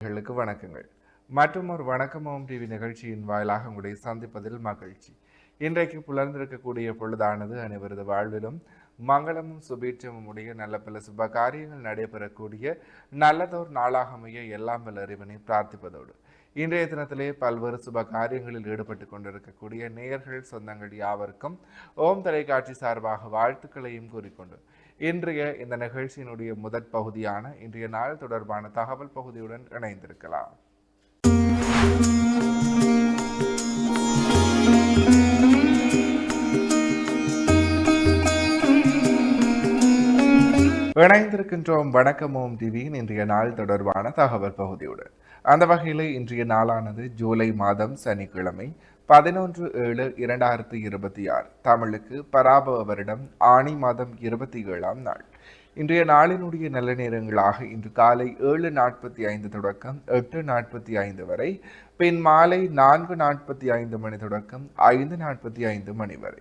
களுக்கு வணக்கங்கள் மற்றும் ஒரு வணக்கமும் டிவி நிகழ்ச்சியின் வாயிலாக உங்களை சந்திப்பதில் மகிழ்ச்சி. இன்றைக்கு புலர்ந்திருக்கக்கூடிய பொழுதானது அனைவரது வாழ்விலும் மங்களமும் சுபீட்சமும் உடைய நல்ல பல சுப காரியங்கள் நடைபெறக்கூடிய நல்லதோர் நாளாக அமைய எல்லாம் வல்ல இறைவனை பிரார்த்திப்பதோடு இன்றைய தினத்திலே பல்வேறு சுப காரியங்களில் ஈடுபட்டு கொண்டிருக்கக்கூடிய நேயர்கள் சொந்தங்கள் யாவருக்கும் ஓம் தொலைக்காட்சி சார்பாக வாழ்த்துக்களையும் கூறிக்கொண்டு இன்றைய இந்த நிகழ்ச்சியினுடைய முதற் பகுதியான இன்றைய நாள் தொடர்பான தகவல் பகுதியுடன் இணைந்திருக்கலாம். இணைந்திருக்கின்றோம் வணக்கமோம் டிவியின் இன்றைய நாள் தொடர்பான தகவல் பகுதியுடன். அந்த வகையில் இன்றைய நாளானது ஜூலை மாதம் சனிக்கிழமை 11/7/2026 தமிழுக்கு பராபவ வருடம் ஆணி மாதம் 27ஆம் நாள். இன்றைய நாளினுடைய நல்ல நேரங்களாக இன்று காலை 7:45 தொடக்கம் 8:45 வரை, பின் மாலை 4:45 மணி தொடக்கம் 5:45 மணி வரை.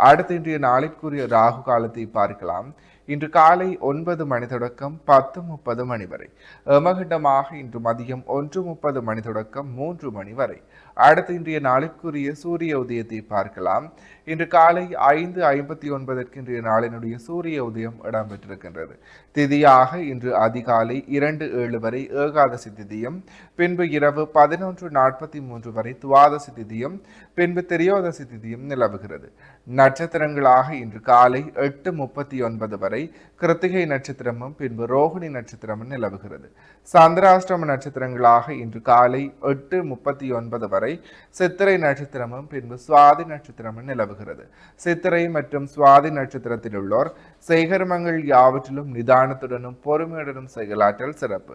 அடுத்து இன்றைய நாளிற்குரிய ராகு காலத்தை பார்க்கலாம். இன்று காலை 9 மணி தொடக்கம் 10:30 மணி வரை. யமகண்டமாக இன்று மதியம் 1:30 மணி தொடக்கம் 3 மணி வரை. அடுத்து இன்றைய நாளிற்குரிய சூரிய உதயத்தை பார்க்கலாம். இன்று காலை 5:59 இன்றைய நாளினுடைய சூரிய உதயம் இடம்பெற்றிருக்கின்றது. திதியாக இன்று அதிகாலை 2:07 வரை ஏகாதசி திதியும், பின்பு இரவு 11:43 வரை துவாதசி திதியும், பின்பு திரியோதசி திதியும் நிலவுகிறது. நட்சத்திரங்களாக இன்று காலை 8:39 வரை கிருத்திகை நட்சத்திரமும் பின்பு ரோகிணி நட்சத்திரமும் நிலவுகிறது. சந்திராஷ்டம நட்சத்திரங்களாக இன்று காலை 8:39 வரை சித்திரை நட்சத்திரமும் பின்பு சுவாதி நட்சத்திரமும் நிலவுகிறது. சித்திரை மற்றும் சுவாதி நட்சத்திரத்தில் உள்ளோர் செய்கர்மங்கள் யாவற்றிலும் நிதானத்துடனும் பொறுமையுடனும் செயலாற்றல் சிறப்பு.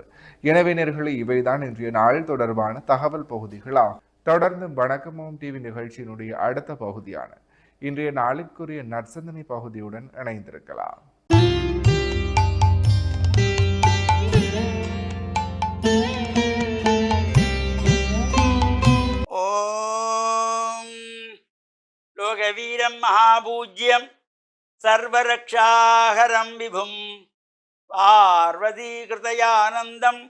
எனவே நேயர்களே, இவைதான் இன்றைய நாள் தொடர்பான தகவல் பகுதிகளாகும். தொடர்ந்து வணக்கமும் டிவி நிகழ்ச்சியினுடைய அடுத்த பகுதியான இன்றைய நாளிற்குரிய நற்சிந்தனை பகுதியுடன் இணைந்திருக்கலாம். ஓம் லோகவீரம் மகாபூஜ்யம் சர்வரக்ஷாகரம் விபும் பார்வதி கிருதயானந்தம்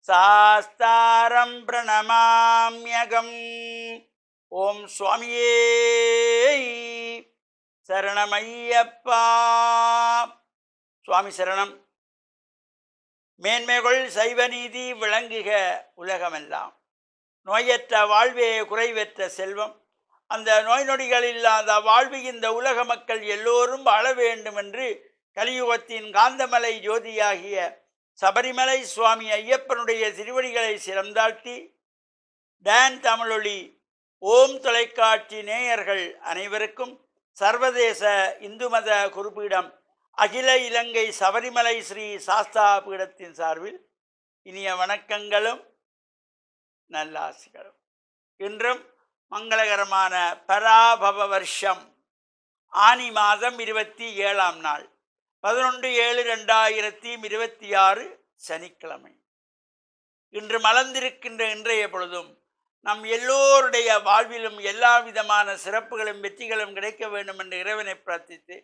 சாஸ்தாரம் பிரணமாம்யகம். ஓம் சுவாமியே சரணமையப்பா. சுவாமி சரணம். மேன்மைகள் சைவ நீதி விளங்குக உலகமெல்லாம். நோயற்ற வாழ்வே குறைவற்ற செல்வம். அந்த நோய் நொடிகள் இல்லாத வாழ்வு இந்த உலக மக்கள் எல்லோரும் வாழ வேண்டும் என்று கலியுகத்தின் காந்தமலை ஜோதியாகிய சபரிமலை சுவாமி ஐயப்பனுடைய திருவடிகளை சிறந்தாழ்த்தி டான் தமிழொலி ஓம் தொலைக்காட்சி நேயர்கள் அனைவருக்கும் சர்வதேச இந்து மத குறிப்பீடம் அகில இலங்கை சபரிமலை ஸ்ரீ சாஸ்தா பீடத்தின் சார்பில் இனிய வணக்கங்களும் நல்லாசிகளும். இன்றும் மங்களகரமான பராபவ வருஷம் ஆனி மாதம் 27ஆம் நாள் 11/7/2026 சனிக்கிழமை. இன்று மலர்ந்திருக்கின்ற இன்றைய பொழுதும் நம் எல்லோருடைய வாழ்விலும் எல்லா விதமான சிறப்புகளும் வெற்றிகளும் கிடைக்க வேண்டும் என்று இறைவனை பிரார்த்தித்து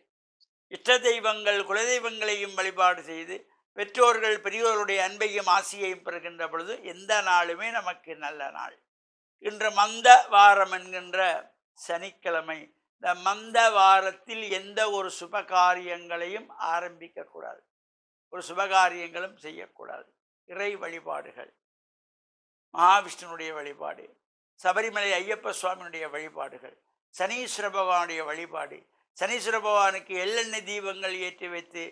இஷ்ட தெய்வங்கள் குலதெய்வங்களையும் வழிபாடு செய்து பெற்றோர்கள் பெரியோருடைய அன்பையும் ஆசியையும் பெறுகின்ற பொழுது எந்த நாளுமே நமக்கு நல்ல நாள். இன்று மந்த வாரம் என்கின்ற சனிக்கிழமை. இந்த மந்த வாரத்தில் எந்த ஒரு சுபகாரியங்களையும் ஆரம்பிக்கக்கூடாது, ஒரு சுபகாரியங்களும் செய்யக்கூடாது. இறை வழிபாடுகள், மகாவிஷ்ணுனுடைய வழிபாடு, சபரிமலை ஐயப்ப சுவாமியினுடைய வழிபாடுகள், சனீஸ்வர பகவானுடைய வழிபாடு, சனீஸ்வர பகவானுக்கு எள்ளெண்ணெய் தீபங்கள் ஏற்றி வைத்து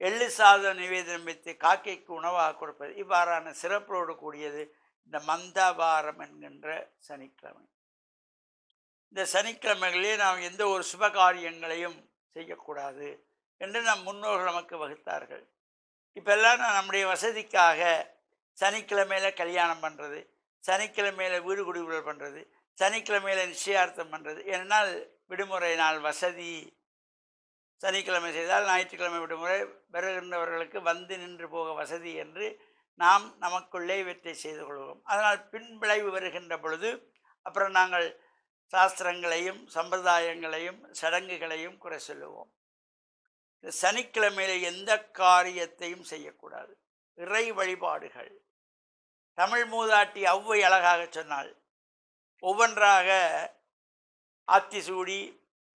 எள்ளு சாதம் நிவேதனம் வைத்து காக்கைக்கு உணவாக கொடுப்பது, இவ்வாறான சிறப்போடு கூடியது இந்த மந்தவாரம் என்கின்ற சனிக்கிழமை. இந்த சனிக்கிழமைகளிலே நாம் எந்த ஒரு சுபகாரியங்களையும் செய்யக்கூடாது என்று நம் முன்னோர்கள் நமக்கு வகுத்தார்கள். இப்பெல்லாம் நம்முடைய வசதிக்காக சனிக்கிழமையில் கல்யாணம் பண்ணுறது, சனிக்கிழமையில் வீடு குடிவுகள் பண்ணுறது, சனிக்கிழமையில் நிச்சயார்த்தம் பண்ணுறது. ஏனால் விடுமுறை நாள் வசதி, சனிக்கிழமை செய்தால் ஞாயிற்றுக்கிழமை விடுமுறை வருகின்றவர்களுக்கு வந்து நின்று போக வசதி என்று நாம் நமக்குள்ளே இவற்றை செய்து கொள்வோம். அதனால் பின்விளைவு வருகின்ற பொழுது அப்புறம் நாங்கள் சாஸ்திரங்களையும் சம்பிரதாயங்களையும் சடங்குகளையும் குறை சொல்லுவோம். சனிக்கிழமையில் எந்த காரியத்தையும் செய்யக்கூடாது. இறை வழிபாடுகள், தமிழ் மூதாட்டி ஔவை அழகாக சொன்னாள். ஒவ்வொன்றாக ஆத்திசூடி,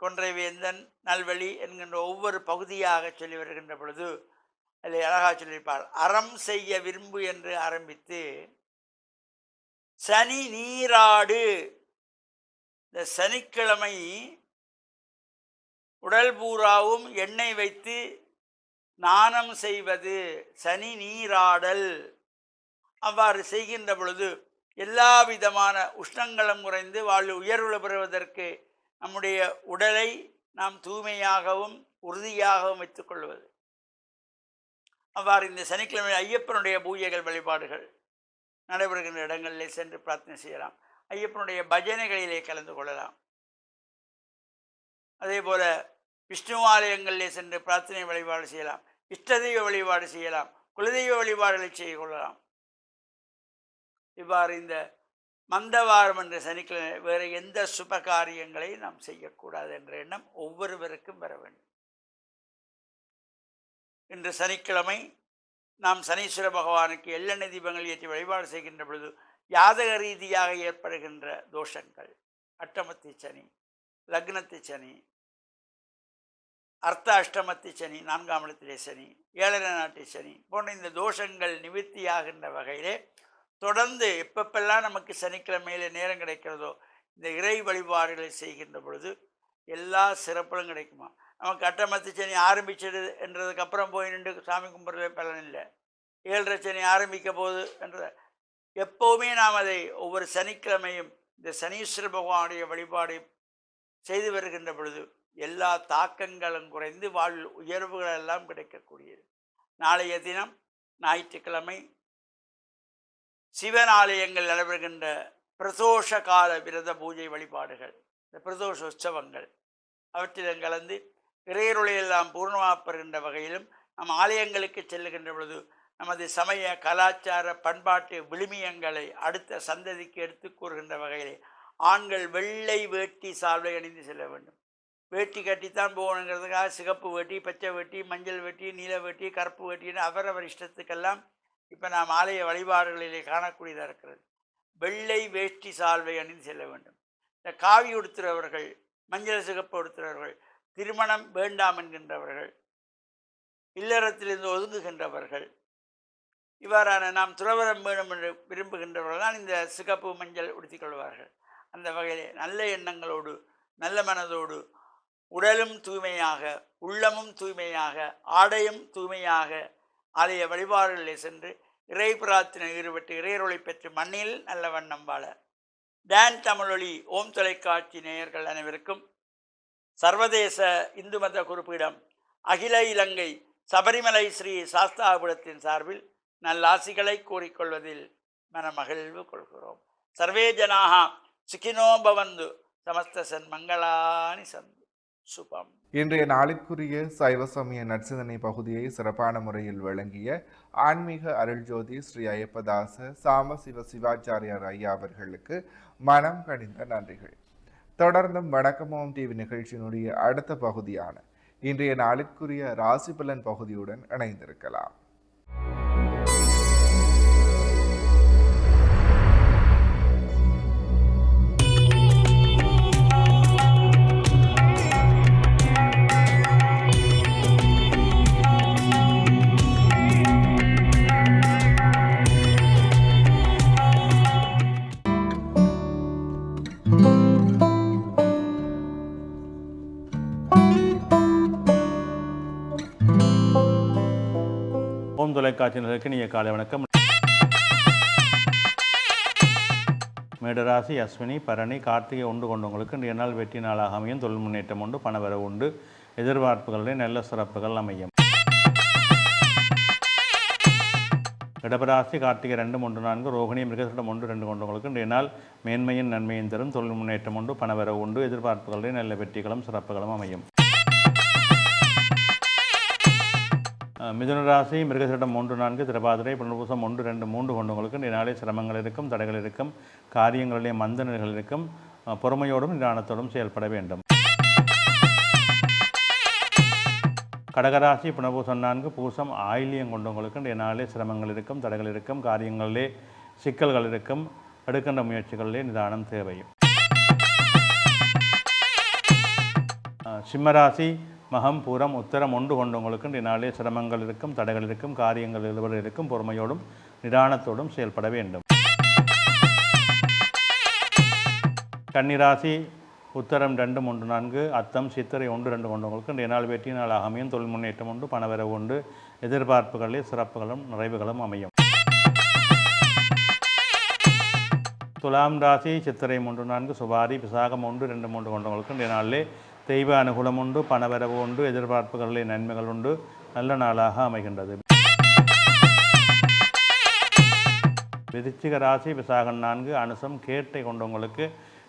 கொன்றைவேந்தன், நல்வழி என்கின்ற ஒவ்வொரு பகுதியாக சொல்லி வருகின்ற பொழுது அதில் அழகாக சொல்லியிருப்பாள். அறம் செய்ய விரும்பு என்று ஆரம்பித்து சனி நீராடு, இந்த சனிக்கிழமை உடல் பூராவும் எண்ணெய் வைத்து நாணம் செய்வது சனி நீராடல். அவ்வாறு செய்கின்ற பொழுது எல்லா விதமான உஷ்ணங்களும் குறைந்து வாழ்வு உயர்வு பெறுவதற்கு நம்முடைய உடலை நாம் தூய்மையாகவும் உறுதியாகவும் வைத்துக் கொள்வது. அவ்வாறு இந்த சனிக்கிழமை ஐயப்பனுடைய பூஜைகள் வழிபாடுகள் நடைபெறுகின்ற இடங்களிலே சென்று பிரார்த்தனை செய்யலாம். ஐயப்பனுடைய பஜனைகளிலே கலந்து கொள்ளலாம். அதே போல விஷ்ணு ஆலயங்களிலே சென்று பிரார்த்தனை வழிபாடு செய்யலாம். இஷ்ட தெய்வ வழிபாடு செய்யலாம். குலதெய்வ வழிபாடுகளை செய்து கொள்ளலாம். இவ்வாறு இந்த மந்தவாரம் என்ற சனிக்கிழமை வேறு எந்த சுப காரியங்களை நாம் செய்யக்கூடாது என்ற எண்ணம் ஒவ்வொருவருக்கும் வர வேண்டும். இன்று சனிக்கிழமை நாம் சனீஸ்வர பகவானுக்கு எள்ளெண்ணெய் தீபங்கள் ஏற்றி வழிபாடு செய்கின்ற பொழுது ஜாதக ரீதியாக ஏற்படுகின்ற தோஷங்கள், அஷ்டமத்தி சனி, லக்னத்தி சனி, அர்த்த அஷ்டமத்தி சனி, 4ஆம் இடத்திலே சனி, 7 நாட்டு சனி போன்ற இந்த தோஷங்கள் நிவர்த்தியாகின்ற வகையிலே தொடர்ந்து எப்பப்பெல்லாம் நமக்கு சனிக்கிழமையில் நேரம் கிடைக்கிறதோ இந்த இறை வழிபாடுகளை செய்கின்ற பொழுது எல்லா சிறப்புகளும் கிடைக்குமா. நமக்கு அட்டமத்து சனி ஆரம்பிச்சது என்றதுக்கு அப்புறம் போய் நின்று சாமி கும்பிட்றது பலன் இல்லை. 7.5 சனி ஆரம்பிக்க போது என்ற எப்போவுமே நாம் அதை ஒவ்வொரு சனிக்கிழமையும் இந்த சனீஸ்வர பகவானுடைய வழிபாடு செய்து வருகின்ற பொழுது எல்லா தாக்கங்களும் குறைந்து வாழ்வு உயர்வுகள் எல்லாம் கிடைக்கக்கூடியது. நாளைய தினம் ஞாயிற்றுக்கிழமை சிவன் ஆலயங்கள் நடைபெறுகின்ற பிரதோஷ கால விரத பூஜை வழிபாடுகள், இந்த பிரதோஷ உற்சவங்கள் அவற்றிலும் கலந்து இறையருளையெல்லாம் பூர்ணமாப்பெறுகின்ற வகையிலும் நம் ஆலயங்களுக்கு செல்லுகின்ற பொழுது நமது சமய கலாச்சார பண்பாட்டு விழுமியங்களை அடுத்த சந்ததிக்கு எடுத்து கூறுகின்ற வகையிலே ஆண்கள் வெள்ளை வேட்டி சால்வை அணிந்து செல்ல வேண்டும். வேட்டி கட்டித்தான் போகணுங்கிறதுக்காக சிகப்பு வேட்டி, பச்சை வேட்டி, மஞ்சள் வேட்டி, நீல வேட்டி, கருப்பு வேட்டின்னு அவரவர் இஷ்டத்துக்கெல்லாம் இப்போ நாம் ஆலய வழிபாடுகளிலே காணக்கூடியதாக இருக்கிறது. வெள்ளை வேஷ்டி சால்வை அணிந்து செல்ல வேண்டும். இந்த காவி உடுத்துகிறவர்கள், மஞ்சள் சிகப்பு உடுத்துகிறவர்கள், திருமணம் வேண்டாம் என்கின்றவர்கள், இல்லறத்திலிருந்து ஒதுங்குகின்றவர்கள், இவ்வாறான நாம் துறவரம் வேணும் என்று விரும்புகின்றவர்கள் தான் இந்த சிகப்பு மஞ்சள் உடுத்திக் கொள்வார்கள். அந்த வகையிலே நல்ல எண்ணங்களோடு நல்ல மனதோடு உடலும் தூய்மையாக உள்ளமும் தூய்மையாக ஆடையும் தூய்மையாக ஆலய வழிபாடுகளில் சென்று இறை பிரார்த்தனை ஈடுபட்டு இறையருளை பெற்று மண்ணில் நல்ல வண்ணம் வாழ டான் தமிழொலி ஓம் தொலைக்காட்சி நேயர்கள் அனைவருக்கும் சர்வதேச இந்து மத குறிப்பிடம் அகில இலங்கை சபரிமலை ஸ்ரீ சாஸ்தாபுரத்தின் சார்பில் நல்லாசிகளை கூறிக்கொள்வதில் மனமகிழ்வு கொள்கிறோம். சர்வே ஜனாக சுகினோ பவந்து சமஸ்த சன்மங்களானி சந்து சுபம். இன்றைய நாளிற்குரிய சைவ சமய நற்சிந்தனை பகுதியை சிறப்பான முறையில் வழங்கிய ஆன்மீக அருள்ஜோதி ஸ்ரீ ஐயப்பதாச சாமசிவ சிவாச்சாரியார் ஐயா அவர்களுக்கு மனம் கனிந்த நன்றிகள். தொடர்ந்தும் வணக்கமோம் டிவி நிகழ்ச்சியினுடைய அடுத்த பகுதியான இன்றைய நாளிற்குரிய ராசி பலன் பகுதியுடன் இணைந்திருக்கலாம். ஓம் தொலைக்காட்சியினருக்கு நீங்க காலை வணக்கம். மேடராசி, அஸ்வினி, பரணி, கார்த்திகை ஒன்று கொண்டவங்களுக்கு இன்றைய நாள் வெற்றி நாளாக அமையும். தொழில் முன்னேற்றம் உண்டு, பணவரவு உண்டு, எதிர்பார்ப்புகளுடைய நல்ல சிறப்புகள் அமையும். இடபராசி, கார்த்திகை 2, 3, 4, ரோகிணி, மிருகசடம் 1, 2 கொண்டவங்களுக்கு இன்றைய நாள் மேன்மையின் நன்மையின் தரும். தொழில் முன்னேற்றம் உண்டு, பணவரவு உண்டு, எதிர்பார்ப்புகளுடைய நல்ல வெற்றிகளும் சிறப்புகளும் அமையும். மிதுனராசி, மிருகசடம் 3, 4, திருபாதிரை, புனர்பூசம் 1, 2, 3 கொண்டவங்களுக்கு இன்றைய நாளே சிரமங்கள் இருக்கும், தடைகள் இருக்கும், காரியங்களிலே மந்த நிலைகள் இருக்கும். பொறுமையோடும் நிதானத்தோடும் செயல்பட வேண்டும். கடகராசி, புனர்பூசம் 4, பூசம், ஆயில்யம் கொண்டவங்களுக்கு இன்றைய நாளே சிரமங்கள் இருக்கும், தடைகள் இருக்கும், காரியங்களிலே சிக்கல்கள் இருக்கும். எடுக்கின்ற முயற்சிகளிலே நிதானம் தேவை. சிம்மராசி மகம் பூரம் உத்தரம் ஒன்று கொண்டவங்களுக்கு இன்றைய நாளிலே சிரமங்கள் இருக்கும், தடைகள் இருக்கும், காரியங்கள் இழுபறி இருக்கும். பொறுமையோடும் நிதானத்தோடும் செயல்பட வேண்டும். கன்னிராசி உத்தரம் 2, 3, 4 அத்தம் சித்திரை 1, 2 கொண்டவங்களுக்கு இன்றைய நாள் வெற்றி நாளாக அமையும். தொழில் முன்னேற்றம் உண்டு, பணவரவு உண்டு, எதிர்பார்ப்புகளிலே சிறப்புகளும் நிறைவுகளும் அமையும். துலாம் ராசி சித்திரை 3, 4 சுபாரி விசாகம் 1, 2, 3 கொண்டவங்களுக்கு இன்றைய நாளிலே தெய்வ அனுகூலம் உண்டு, பணவரவு உண்டு, எதிர்பார்ப்புகளிலே நன்மைகள் உண்டு, நல்ல நாளாக அமைகின்றது. விருச்சிக ராசி விசாகம் 4 அனுசம் கேட்டை கொண்டவங்களுக்கு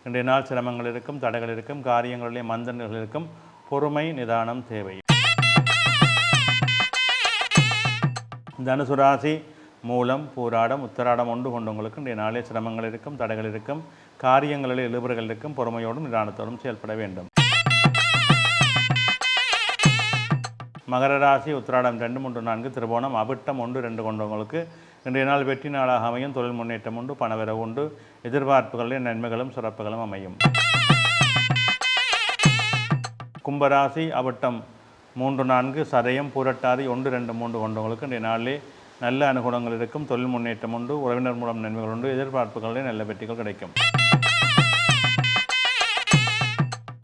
இன்றைய நாள் சிரமங்கள் இருக்கும், தடைகள் இருக்கும், காரியங்களிலே மந்தங்கள் இருக்கும். பொறுமை நிதானம் தேவை. தனுசு ராசி மூலம் பூராடம் உத்தராடம் 1 கொண்டவங்களுக்கு இன்றைய நாளே சிரமங்கள் இருக்கும், தடைகள் இருக்கும், காரியங்களிலே இழுபறிகள் இருக்கும். பொறுமையோடும் நிதானத்தோடும் செயல்பட வேண்டும். மகர ராசி உத்திராடம் 2, 3, 4 திருவோணம் அவிட்டம் 1, 2 கொண்டவங்களுக்கு இன்றைய நாள் வெற்றி நாளாக அமையும். தொழில் முன்னேற்றம் உண்டு, பணவரவு உண்டு, எதிர்பார்ப்புகளிலே நன்மைகளும் சிறப்புகளும் அமையும். கும்பராசி அவிட்டம் 3, 4 சதயம் பூரட்டாதி 1, 2, 3 கொண்டவங்களுக்கு இன்றைய நாளிலே நல்ல அனுகூலங்கள் இருக்கும், தொழில் முன்னேற்றம் உண்டு, உறவினர் மூலம் நன்மைகள் உண்டு, எதிர்பார்ப்புகளிலே நல்ல வெற்றிகள் கிடைக்கும்.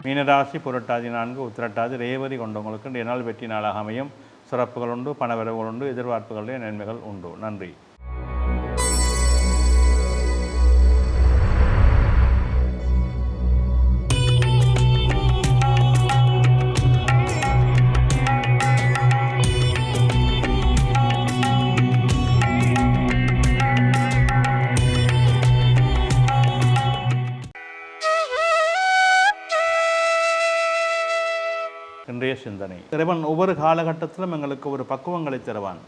மீனராசி புரட்டாதி 4 உத்திரட்டாதி ரேவதி கொண்டவங்களுக்கு இன்றைய நாள் வெற்றி நாளாக அமையும். சிறப்புகள் உண்டு, பணவரவுகள் உண்டு, எதிர்பார்ப்புகளிலே நன்மைகள் உண்டு. நன்றி. இன்றைய சிந்தனை. இறைவன் ஒவ்வொரு காலகட்டத்திலும் எங்களுக்கு ஒரு பக்குவங்களை தருவான்.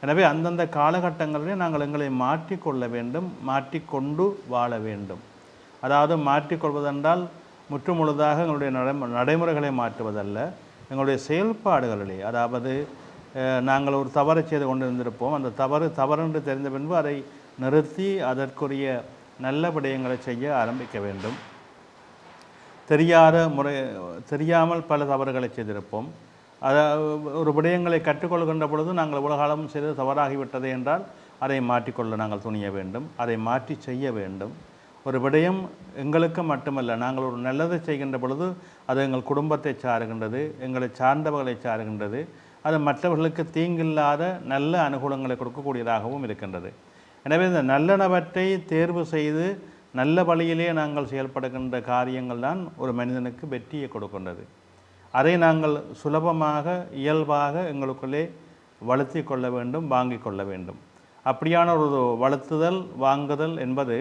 எனவே அந்தந்த காலகட்டங்களிலே நாங்கள் எங்களை மாற்றிக்கொள்ள வேண்டும், மாற்றிக்கொண்டு வாழ வேண்டும். அதாவது மாற்றிக்கொள்வதென்றால் முற்றுமுழுதாக எங்களுடைய நடைமுறைகளை மாற்றுவதல்ல, எங்களுடைய செயல்பாடுகளிலே, அதாவது நாங்கள் ஒரு தவறை செய்து கொண்டிருந்திருப்போம், அந்த தவறென்று தெரிந்த பின்பு அதை நிறுத்தி அதற்குரிய நல்ல விடயங்களை செய்ய ஆரம்பிக்க வேண்டும். தெரியாமல் பல தவறுகளை செய்திருப்போம். ஒரு விடயங்களை கற்றுக்கொள்கின்ற பொழுது நாங்கள் உலகாலமும் செய்து தவறாகிவிட்டது என்றால் அதை மாற்றிக்கொள்ள நாங்கள் துணிய வேண்டும், அதை மாற்றி செய்ய வேண்டும். ஒரு விடயம் எங்களுக்கு மட்டுமல்ல, நாங்கள் ஒரு நல்லதை செய்கின்ற பொழுது அது எங்கள் குடும்பத்தை சாருகின்றது, எங்களை சார்ந்தவர்களை சாருகின்றது, அது மற்றவர்களுக்கு தீங்கில்லாத நல்ல அனுகூலங்களை கொடுக்கக்கூடியதாகவும் இருக்கின்றது. எனவே இந்த நல்லனவற்றை தேர்வு செய்து நல்ல வழியிலே நாங்கள் செயல்படுகின்ற காரியங்கள் தான் ஒரு மனிதனுக்கு வெற்றியை கொடுக்கின்றது. அதை நாங்கள் சுலபமாக இயல்பாக எங்களுக்குள்ளே வளர்த்தி கொள்ள வேண்டும், வாங்கி கொள்ள வேண்டும். அப்படியான ஒரு வளர்த்துதல் வாங்குதல் என்பது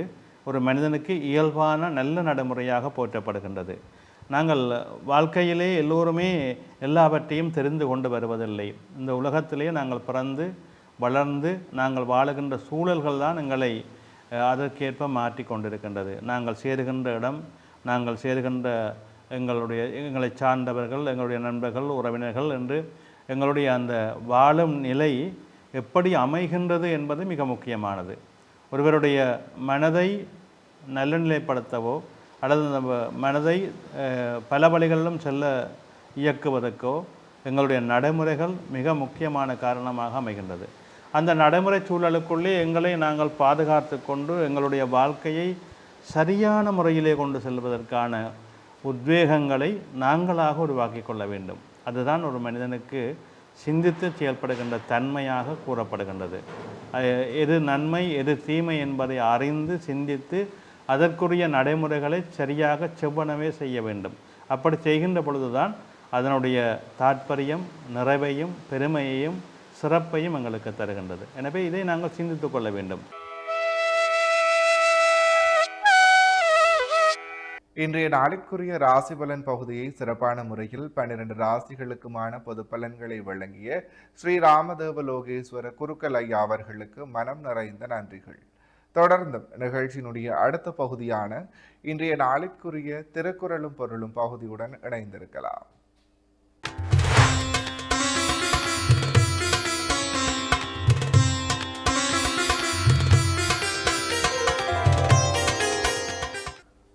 ஒரு மனிதனுக்கு இயல்பான நல்ல நடைமுறையாக போற்றப்படுகின்றது. நாங்கள் வாழ்க்கையிலே எல்லோருமே எல்லாவற்றையும் தெரிந்து கொண்டு வருவதில்லை. இந்த உலகத்திலே நாங்கள் பிறந்து வளர்ந்து நாங்கள் வாழுகின்ற சூழல்கள் தான் எங்களை அதற்கேற்ப மாற்றி கொண்டிருக்கின்றது. நாங்கள் சேருகின்ற இடம், நாங்கள் சேருகின்ற எங்களை சார்ந்தவர்கள், எங்களுடைய நண்பர்கள், உறவினர்கள் என்று எங்களுடைய அந்த வாழும் நிலை எப்படி அமைகின்றது என்பது மிக முக்கியமானது. ஒருவருடைய மனதை நல்ல நிலைப்படுத்தவோ அல்லது மனதை பல வழிகளிலும் செல்ல இயக்குவதற்கோ எங்களுடைய நடைமுறைகள் மிக முக்கியமான காரணமாக அமைகின்றது. அந்த நடைமுறை சூழலுக்குள்ளே எங்களை நாங்கள் பாதுகாத்து கொண்டு எங்களுடைய வாழ்க்கையை சரியான முறையிலே கொண்டு செல்வதற்கான உத்வேகங்களை நாங்களாக உருவாக்கி கொள்ள வேண்டும். அதுதான் ஒரு மனிதனுக்கு சிந்தித்து செயல்படுகின்ற தன்மையாக கூறப்படுகின்றது. எது நன்மை எது தீமை என்பதை அறிந்து சிந்தித்து அதற்குரிய நடைமுறைகளை சரியாக செவ்வனவே செய்ய வேண்டும். அப்படி செய்கின்ற பொழுதுதான் அதனுடைய தாற்பயம் நிறைவையும் பெருமையையும் சிறப்பையும் எங்களுக்கு தருகின்றது. எனவே இதை நாங்கள் சிந்தித்து கொள்ள வேண்டும். இன்றைய நாளுக்குரிய ராசி பலன் பகுதியை சிறப்பான முறையில் 12 ராசிகளுக்குமான பொது பலன்களை வழங்கிய ஸ்ரீ ராமதேவ லோகேஸ்வர குருக்கள் ஐயா அவர்களுக்கு மனம் நிறைந்த நன்றிகள். தொடர்ந்தும் நிகழ்ச்சியினுடைய அடுத்த பகுதியான இன்றைய நாளுக்குரிய திருக்குறளும் பொருளும் பகுதியுடன் இணைந்திருக்கலாம்.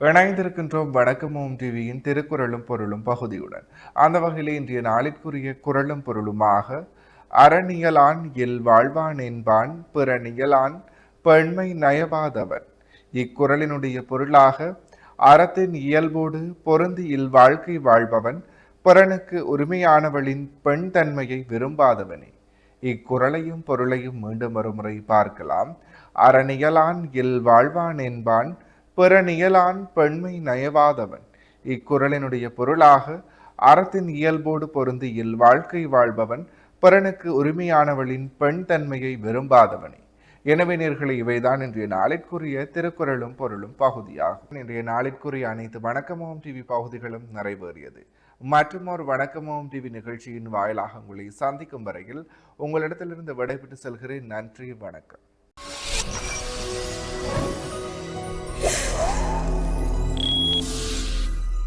இணைந்திருக்கின்றோம் வணக்கமும் டிவியின் திருக்குறளும் பொருளும் பகுதியுடன். அந்த வகையில் இன்றைய நாளிற்குரிய குறளும் பொருளுமாக அறநியலான் இல் வாழ்வான் என்பான் பிறநியலான் பெண்மை நயவாதவன். இக்குறளினுடைய பொருளாக அறத்தின் இயல்போடு பொருந்தி இல் வாழ்க்கை வாழ்பவன் பிறனுக்கு உரிமையானவளின் பெண் தன்மையை விரும்பாதவனே. இக்குறளையும் பொருளையும் மீண்டும் ஒருமுறை பார்க்கலாம். அறநியலான் இல் வாழ்வான் என்பான் பிறநியலான் பெண்மை நயவாதவன். இக்குறளினுடைய பொருளாக அறத்தின் இயல்போடு பொருந்தியில் வாழ்க்கை வாழ்பவன் பிறனுக்கு உரிமையானவளின் பெண் தன்மையை விரும்பாதவனே. எனவே நேர்களை இவைதான் இன்றைய நாளிற்குரிய திருக்குறளும் பொருளும் பகுதியாகும். இன்றைய நாளிற்குரிய அனைத்து வணக்கமும் டிவி பகுதிகளும் நிறைவேறியது. மற்றும் ஒரு வணக்கமும் டிவி நிகழ்ச்சியின் வாயிலாக உங்களை சந்திக்கும் வரையில் உங்களிடத்திலிருந்து விடைபெற்று செல்கிறேன். நன்றி, வணக்கம்.